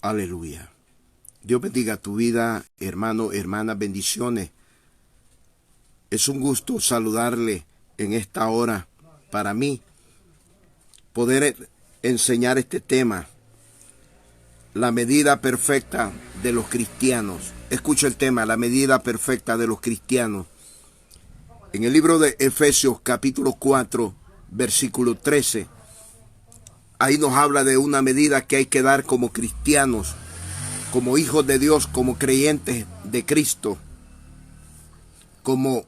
Aleluya. Dios bendiga tu vida, hermano, hermana, bendiciones. Es un gusto saludarle en esta hora para mí, poder enseñar este tema, la medida perfecta de los cristianos. Escucha el tema, la medida perfecta de los cristianos. En el libro de Efesios capítulo 4, versículo 13, ahí nos habla de una medida que hay que dar como cristianos, como hijos de Dios, como creyentes de Cristo, como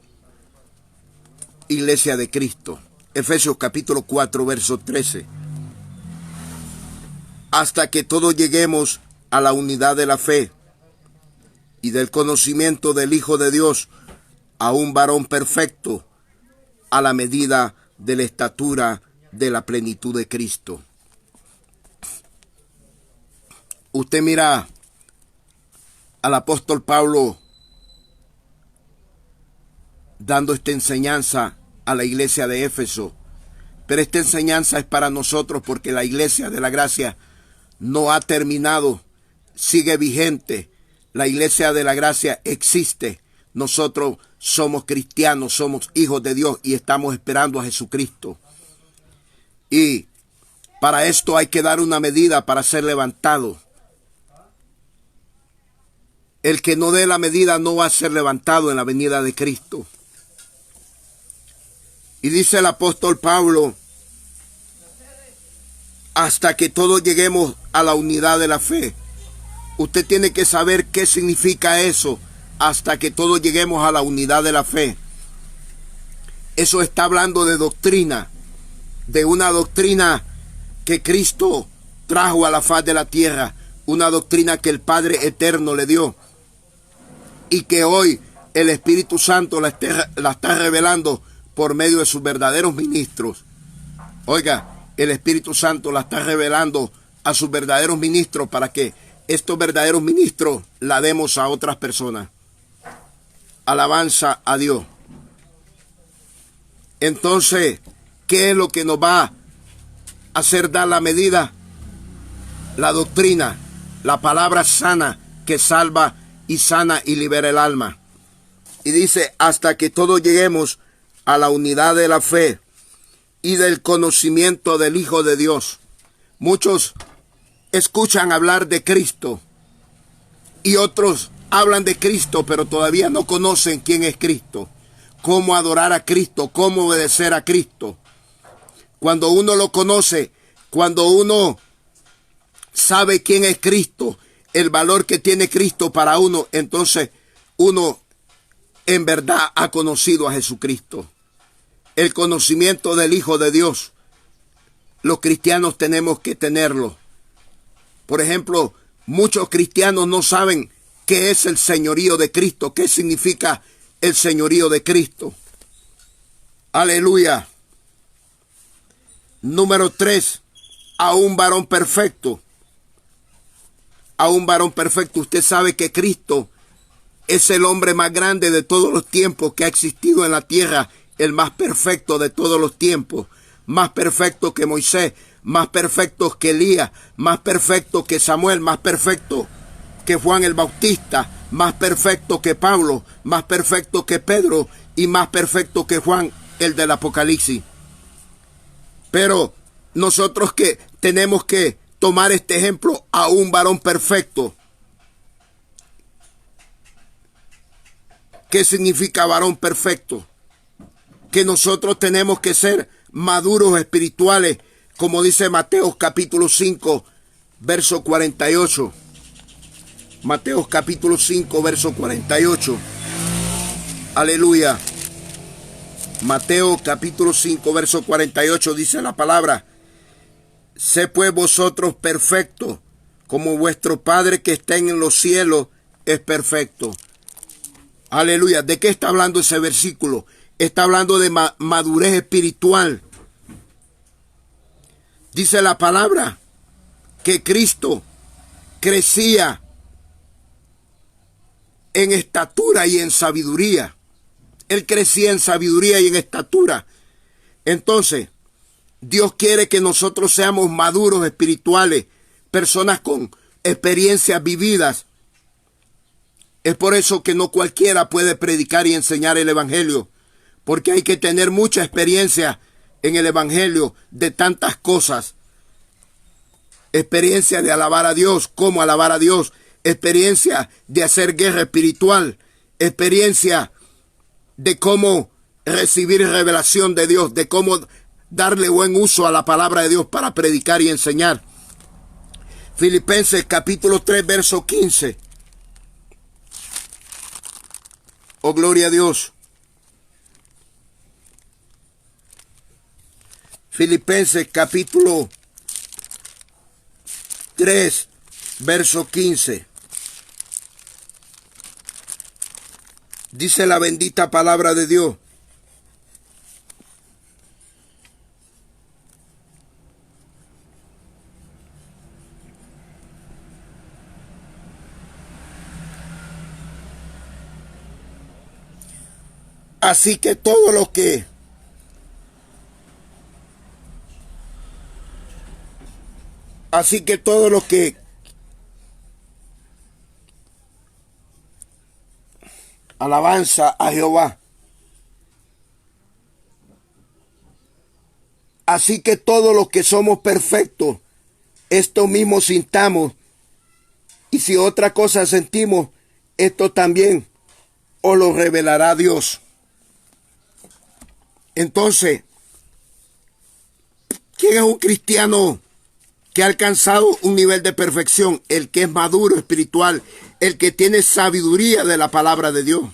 iglesia de Cristo. Efesios capítulo 4, verso 13. Hasta que todos lleguemos a la unidad de la fe y del conocimiento del Hijo de Dios, a un varón perfecto, a la medida de la estatura de la plenitud de Cristo. Usted mira al apóstol Pablo dando esta enseñanza a la iglesia de Éfeso, pero esta enseñanza es para nosotros porque la iglesia de la gracia no ha terminado, sigue vigente. La iglesia de la gracia existe. Nosotros somos cristianos, somos hijos de Dios y estamos esperando a Jesucristo. Y para esto hay que dar una medida para ser levantado. El que no dé la medida no va a ser levantado en la venida de Cristo. Y dice el apóstol Pablo, hasta que todos lleguemos a la unidad de la fe. Usted tiene que saber qué significa eso, hasta que todos lleguemos a la unidad de la fe. Eso está hablando de doctrina, de una doctrina que Cristo trajo a la faz de la tierra, una doctrina que el Padre Eterno le dio y que hoy el Espíritu Santo la está revelando por medio de sus verdaderos ministros. Oiga, el Espíritu Santo la está revelando a sus verdaderos ministros para que estos verdaderos ministros la demos a otras personas. Alabanza a Dios. Entonces, ¿qué es lo que nos va a hacer dar la medida? La doctrina, la palabra sana que salva y sana y libera el alma. Y dice, hasta que todos lleguemos a la unidad de la fe y del conocimiento del Hijo de Dios. Muchos escuchan hablar de Cristo y otros hablan de Cristo, pero todavía no conocen quién es Cristo, cómo adorar a Cristo, cómo obedecer a Cristo. Cuando uno lo conoce, cuando uno sabe quién es Cristo, el valor que tiene Cristo para uno, entonces uno en verdad ha conocido a Jesucristo. El conocimiento del Hijo de Dios, los cristianos tenemos que tenerlo. Por ejemplo, muchos cristianos no saben qué es el señorío de Cristo, qué significa el señorío de Cristo. Aleluya. Número 3, a un varón perfecto. A un varón perfecto. Usted sabe que Cristo es el hombre más grande de todos los tiempos que ha existido en la tierra, el más perfecto de todos los tiempos, más perfecto que Moisés, más perfecto que Elías, más perfecto que Samuel, más perfecto que Juan el Bautista, más perfecto que Pablo, más perfecto que Pedro y más perfecto que Juan el del Apocalipsis. Pero nosotros que tenemos que tomar este ejemplo a un varón perfecto. ¿Qué significa varón perfecto? Que nosotros tenemos que ser maduros espirituales, como dice Mateo capítulo 5, verso 48. Mateo capítulo 5, verso 48. Aleluya. Mateo capítulo 5, verso 48 dice la palabra: sé pues vosotros perfectos, como vuestro Padre que está en los cielos es perfecto. Aleluya. ¿De qué está hablando ese versículo? Está hablando de madurez espiritual. Dice la palabra que Cristo crecía en estatura y en sabiduría. Él crecía en sabiduría y en estatura. Entonces, Dios quiere que nosotros seamos maduros espirituales, personas con experiencias vividas. Es por eso que no cualquiera puede predicar y enseñar el evangelio, porque hay que tener mucha experiencia en el evangelio de tantas cosas. Experiencia de alabar a Dios, cómo alabar a Dios, experiencia de hacer guerra espiritual, experiencia de cómo recibir revelación de Dios, de cómo darle buen uso a la palabra de Dios para predicar y enseñar. Filipenses capítulo 3, verso 15. Oh, gloria a Dios. Filipenses capítulo 3, verso 15. Dice la bendita palabra de Dios. Así que todo lo que alabanza a Jehová. Así que todos los que somos perfectos, esto mismo sintamos, y si otra cosa sentimos, esto también os lo revelará Dios. Entonces, ¿quién es un cristiano que ha alcanzado un nivel de perfección? El que es maduro espiritual, el que tiene sabiduría de la palabra de Dios.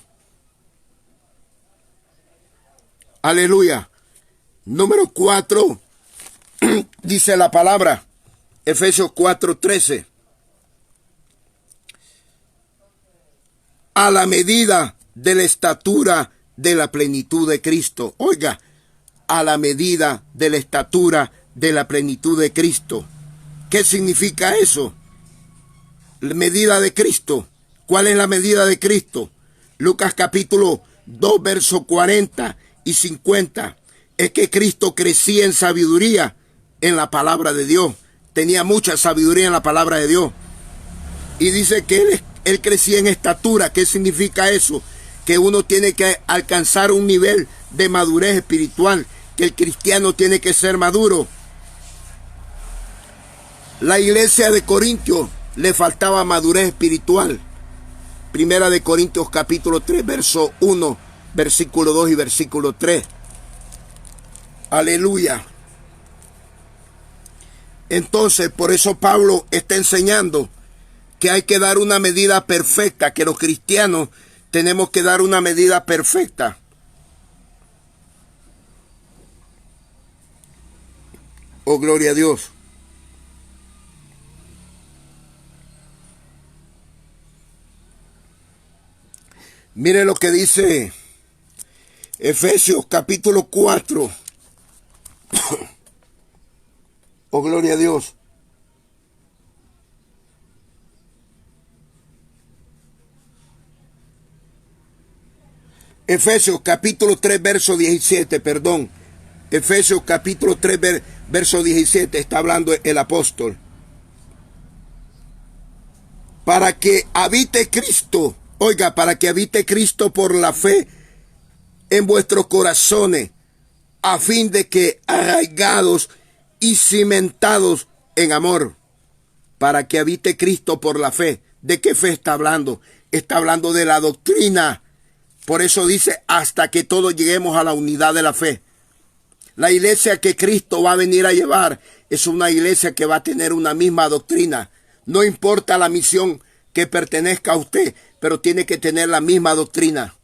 Aleluya. Número 4, dice la palabra, Efesios 4:13. A la medida de la estatura de la plenitud de Cristo. Oiga, a la medida de la estatura de la plenitud de Cristo. ¿Qué significa eso? La medida de Cristo. ¿Cuál es la medida de Cristo? Lucas capítulo 2, versos 40 y 50. Es que Cristo crecía en sabiduría en la palabra de Dios. Tenía mucha sabiduría en la palabra de Dios. Y dice que él crecía en estatura. ¿Qué significa eso? Que uno tiene que alcanzar un nivel de madurez espiritual, que el cristiano tiene que ser maduro. La iglesia de Corintios le faltaba madurez espiritual. Primera de Corintios capítulo 3, verso 1, versículo 2 y versículo 3. Aleluya. Entonces, por eso Pablo está enseñando que hay que dar una medida perfecta, que los cristianos tenemos que dar una medida perfecta. Oh, gloria a Dios. Mire lo que dice Efesios capítulo 4. Oh, gloria a Dios. Efesios capítulo 3, verso 17, perdón. Efesios capítulo 3, verso 17, está hablando el apóstol. Para que habite Cristo, oiga, para que habite Cristo por la fe en vuestros corazones, a fin de que arraigados y cimentados en amor, para que habite Cristo por la fe. ¿De qué fe está hablando? Está hablando de la doctrina. Por eso dice, hasta que todos lleguemos a la unidad de la fe. La iglesia que Cristo va a venir a llevar es una iglesia que va a tener una misma doctrina. No importa la misión que pertenezca a usted, pero tiene que tener la misma doctrina.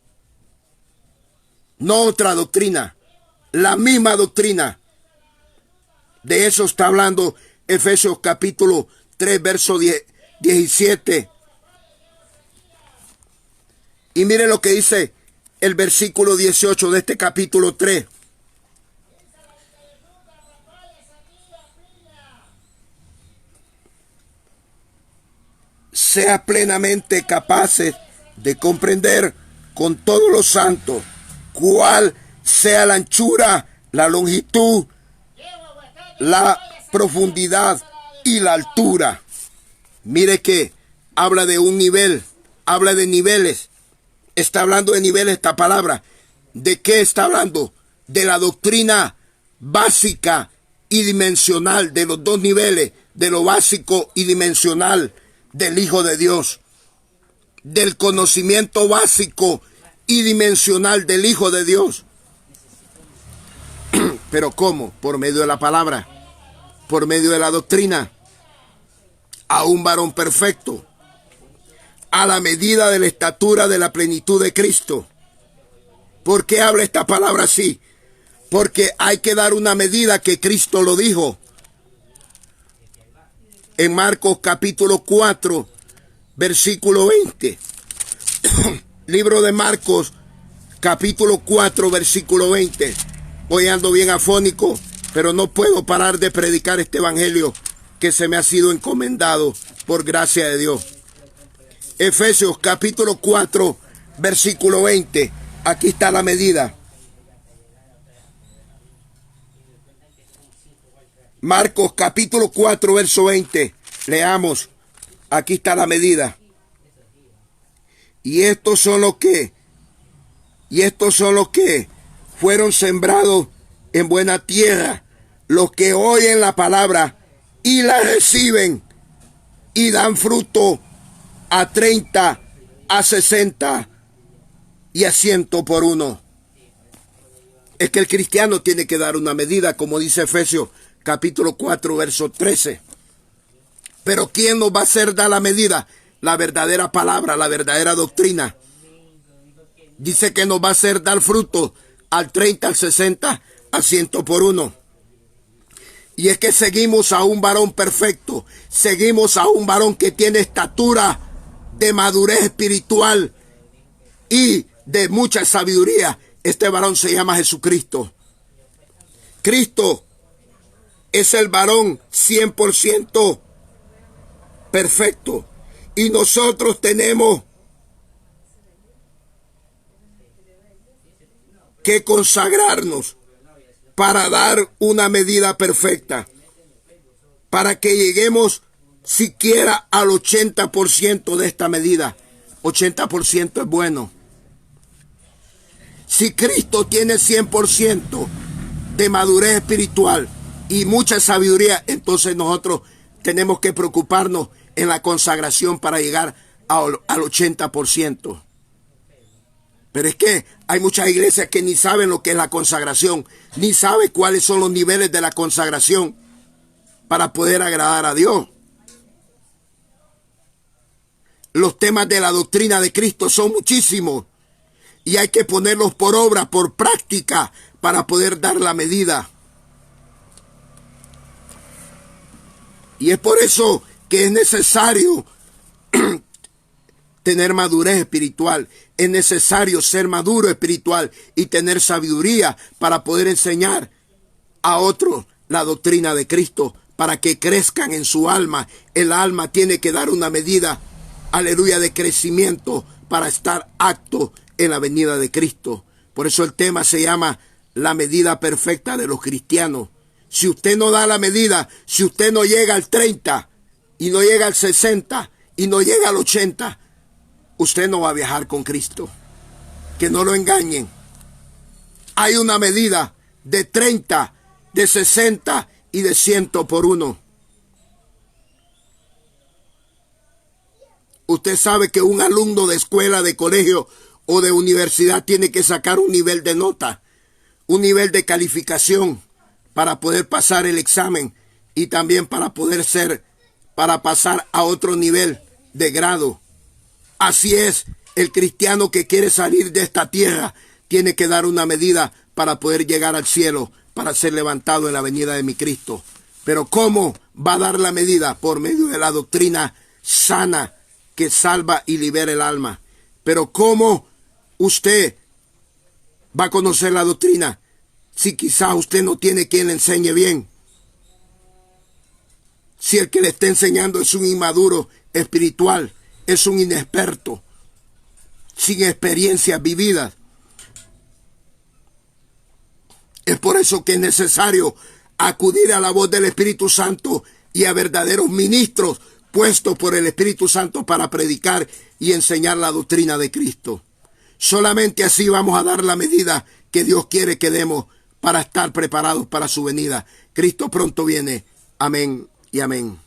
No otra doctrina, la misma doctrina. De eso está hablando Efesios capítulo 3, verso 17. Y mire lo que dice el versículo 18 de este capítulo 3. Sea plenamente capaces de comprender con todos los santos cuál sea la anchura, la longitud, la profundidad y la altura. Mire que habla de un nivel, habla de niveles. Está hablando de niveles esta palabra. ¿De qué está hablando? De la doctrina básica y dimensional, de los dos niveles, de lo básico y dimensional del Hijo de Dios. Del conocimiento básico y dimensional del Hijo de Dios. ¿Pero cómo? Por medio de la palabra, por medio de la doctrina. A un varón perfecto, a la medida de la estatura de la plenitud de Cristo. ¿Por qué habla esta palabra así? Porque hay que dar una medida que Cristo lo dijo. En Marcos capítulo 4, versículo 20. Libro de Marcos capítulo 4, versículo 20. Hoy ando bien afónico, pero no puedo parar de predicar este evangelio que se me ha sido encomendado por gracia de Dios. Efesios capítulo 4, versículo 20. Aquí está la medida. Marcos capítulo 4, verso 20. Leamos. Aquí está la medida. Y estos son los que fueron sembrados en buena tierra, los que oyen la palabra y la reciben y dan fruto a 30, a 60 y a 100 por uno. Es que el cristiano tiene que dar una medida, como dice Efesios capítulo 4, verso 13. Pero ¿quién nos va a hacer dar la medida? La verdadera palabra, la verdadera doctrina. Dice que nos va a hacer dar fruto al 30, al 60, a 100 por uno. Y es que seguimos a un varón perfecto, seguimos a un varón que tiene estatura de madurez espiritual y de mucha sabiduría. Este varón se llama Jesucristo. Cristo es el varón 100% perfecto. Y nosotros tenemos que consagrarnos para dar una medida perfecta, para que lleguemos siquiera al 80% de esta medida. 80% es bueno. Si Cristo tiene 100% de madurez espiritual y mucha sabiduría, entonces nosotros tenemos que preocuparnos en la consagración para llegar al 80%. Pero es que hay muchas iglesias que ni saben lo que es la consagración, ni saben cuáles son los niveles de la consagración para poder agradar a Dios. Los temas de la doctrina de Cristo son muchísimos y hay que ponerlos por obra, por práctica, para poder dar la medida. Y es por eso que es necesario tener madurez espiritual. Es necesario ser maduro espiritual y tener sabiduría para poder enseñar a otros la doctrina de Cristo, para que crezcan en su alma. El alma tiene que dar una medida, aleluya, de crecimiento para estar apto en la venida de Cristo. Por eso el tema se llama la medida perfecta de los cristianos. Si usted no da la medida, si usted no llega al 30 y no llega al 60 y no llega al 80, usted no va a viajar con Cristo. Que no lo engañen. Hay una medida de 30, de 60 y de 100 por uno. Usted sabe que un alumno de escuela, de colegio o de universidad tiene que sacar un nivel de nota, un nivel de calificación para poder pasar el examen y también para pasar a otro nivel de grado. Así es, el cristiano que quiere salir de esta tierra tiene que dar una medida para poder llegar al cielo, para ser levantado en la venida de mi Cristo. Pero ¿cómo va a dar la medida? Por medio de la doctrina sana que salva y libera el alma. Pero ¿cómo usted va a conocer la doctrina si quizá usted no tiene quien le enseñe bien? Si el que le está enseñando es un inmaduro espiritual, es un inexperto, sin experiencias vividas. Es por eso que es necesario acudir a la voz del Espíritu Santo y a verdaderos ministros puestos por el Espíritu Santo para predicar y enseñar la doctrina de Cristo. Solamente así vamos a dar la medida que Dios quiere que demos para estar preparados para su venida. Cristo pronto viene. Amén y amén.